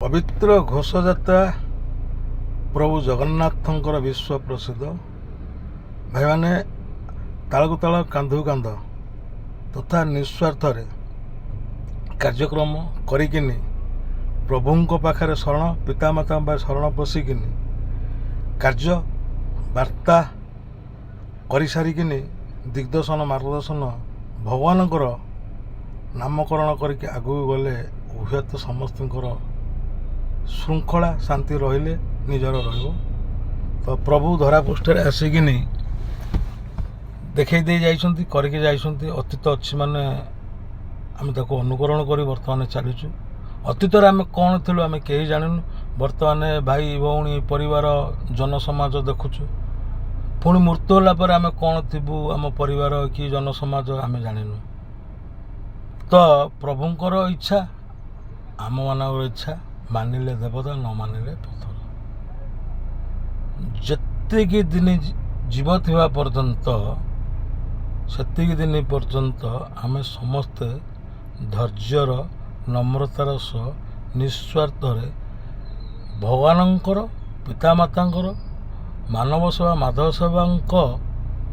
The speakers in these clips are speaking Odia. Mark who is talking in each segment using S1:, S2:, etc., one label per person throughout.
S1: ପବିତ୍ର ଘୋଷଯାତ୍ରା ପ୍ରଭୁ ଜଗନ୍ନାଥଙ୍କର ବିଶ୍ୱ ପ୍ରସିଦ୍ଧ। ଭାଇମାନେ ତାଳକୁ ତାଳ କାନ୍ଧକୁ କାନ୍ଧ ତଥା ନିଃସ୍ୱାର୍ଥରେ କାର୍ଯ୍ୟକ୍ରମ କରିକିନି ପ୍ରଭୁଙ୍କ ପାଖରେ ଶରଣ ପିତାମାତାଙ୍କ ପାଖରେ ଶରଣ ପଶିକିନି କାର୍ଯ୍ୟ ବାର୍ତ୍ତା କରିସାରିକିନି ଦିଗ୍ଦର୍ଶନ ମାର୍ଗଦର୍ଶନ ଭଗବାନଙ୍କର ନାମକରଣ କରିକି ଆଗକୁ ଗଲେ ହୁଏତ ସମସ୍ତଙ୍କର ଶୃଙ୍ଖଳା ଶାନ୍ତି ରହିଲେ ନିଜର ରହିବ। ତ ପ୍ରଭୁ ଧରାପୃଷ୍ଠରେ ଆସିକିନି ଦେଖେଇ ଦେଇ ଯାଇଛନ୍ତି, କରିକି ଯାଇଛନ୍ତି। ଅତୀତ ଅଛି ମାନେ ଆମେ ତାକୁ ଅନୁକରଣ କରି ବର୍ତ୍ତମାନ ଚାଲିଛୁ। ଅତୀତରେ ଆମେ କ'ଣ ଥିଲୁ ଆମେ କେହି ଜାଣିନୁ। ବର୍ତ୍ତମାନ ଭାଇ ଭଉଣୀ ପରିବାର ଜନସମାଜ ଦେଖୁଛୁ। ପୁଣି ମୃତ୍ୟୁ ହେଲା ପରେ ଆମେ କ'ଣ ଥିବୁ, ଆମ ପରିବାର କି ଜନସମାଜ ଆମେ ଜାଣିନୁ। ତ ପ୍ରଭୁଙ୍କର ଇଚ୍ଛା, ଆମମାନଙ୍କର ଇଚ୍ଛା, ମାନିଲେ ଦେବତା ନ ମାନିଲେ ପଥର। ଯେତିକି ଦିନ ଜୀବ ଥିବା ପର୍ଯ୍ୟନ୍ତ ସେତିକି ଦିନ ପର୍ଯ୍ୟନ୍ତ ଆମେ ସମସ୍ତେ ଧୈର୍ଯ୍ୟର ନମ୍ରତାର ସହ ନିଃସ୍ୱାର୍ଥରେ ଭଗବାନଙ୍କର ପିତାମାତାଙ୍କର ମାନବ ସେବା ମାଧବ ସେବାଙ୍କ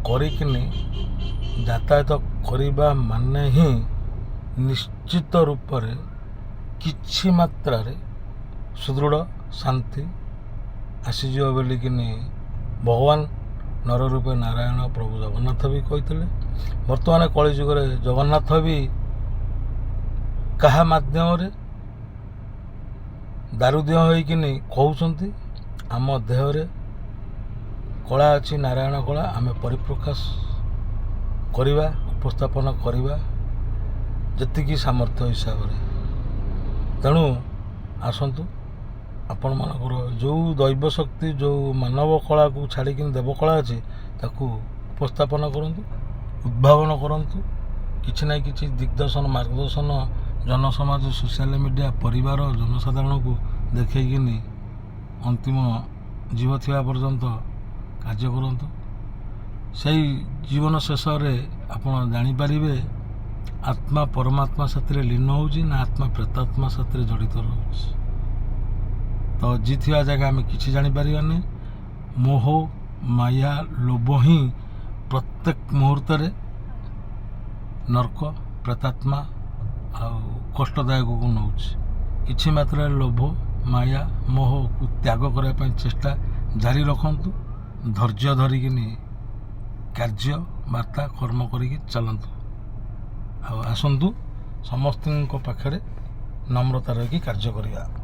S1: କରିକିନି ଯାତାୟାତ କରିବା ମାନେ ହିଁ ନିଶ୍ଚିତ ରୂପରେ କିଛି ମାତ୍ରାରେ ସୁଦୃଢ଼ ଶାନ୍ତି ଆସିଯିବ ବୋଲିକିନି ଭଗବାନ ନର ରୂପେ ନାରାୟଣ ପ୍ରଭୁ ଜଗନ୍ନାଥ ବି କହିଥିଲେ। ବର୍ତ୍ତମାନ କଳିଯୁଗରେ ଜଗନ୍ନାଥ ବି କାହା ମାଧ୍ୟମରେ ଦାରୁଦିଅ ହୋଇକିନି କହୁଛନ୍ତି ଆମ ଦେହରେ କଳା ଅଛି, ନାରାୟଣ କଳା, ଆମେ ପରିପ୍ରକାଶ କରିବା, ଉପସ୍ଥାପନ କରିବା ଯେତିକି ସାମର୍ଥ୍ୟ ହିସାବରେ। ତେଣୁ ଆସନ୍ତୁ, ଆପଣମାନଙ୍କର ଯେଉଁ ଦୈବ ଶକ୍ତି, ଯେଉଁ ମାନବ କଳାକୁ ଛାଡ଼ିକିନି ଦେବ କଳା ଅଛି ତାକୁ ଉପସ୍ଥାପନ କରନ୍ତୁ, ଉଦ୍ଭାବନ କରନ୍ତୁ। କିଛି ନା କିଛି ଦିଗ୍ଦର୍ଶନ ମାର୍ଗଦର୍ଶନ ଜନସମାଜ ସୋସିଆଲ ମିଡ଼ିଆ ପରିବାର ଜନସାଧାରଣକୁ ଦେଖେଇକିନି ଅନ୍ତିମ ଜୀବ ଥିବା ପର୍ଯ୍ୟନ୍ତ କାର୍ଯ୍ୟ କରନ୍ତୁ। ସେଇ ଜୀବନ ଶେଷରେ ଆପଣ ଜାଣିପାରିବେ ଆତ୍ମା ପରମାତ୍ମା ସାଥିରେ ଲୀନ ହେଉଛି ନା ଆତ୍ମା ପ୍ରେତାତ୍ମା ସାଥିରେ ଜଡ଼ିତ ରହୁଛି। ତ ଜିଥିବା ଜାଗା ଆମେ କିଛି ଜାଣିପାରିବାନି। ମୋହ ମାୟା ଲୋଭ ହିଁ ପ୍ରତ୍ୟେକ ମୁହୂର୍ତ୍ତରେ ନର୍କ ପ୍ରେତାତ୍ମା ଆଉ କଷ୍ଟଦାୟକକୁ ନେଉଛି। କିଛି ମାତ୍ରାରେ ଲୋଭ ମାୟା ମୋହକୁ ତ୍ୟାଗ କରିବା ପାଇଁ ଚେଷ୍ଟା ଜାରି ରଖନ୍ତୁ। ଧୈର୍ଯ୍ୟ ଧରିକିନି କାର୍ଯ୍ୟ ବାର୍ତ୍ତା କର୍ମ କରିକି ଚାଲନ୍ତୁ। ଆଉ ଆସନ୍ତୁ ସମସ୍ତଙ୍କ ପାଖରେ ନମ୍ରତା ରହିକି କାର୍ଯ୍ୟ କରିବା।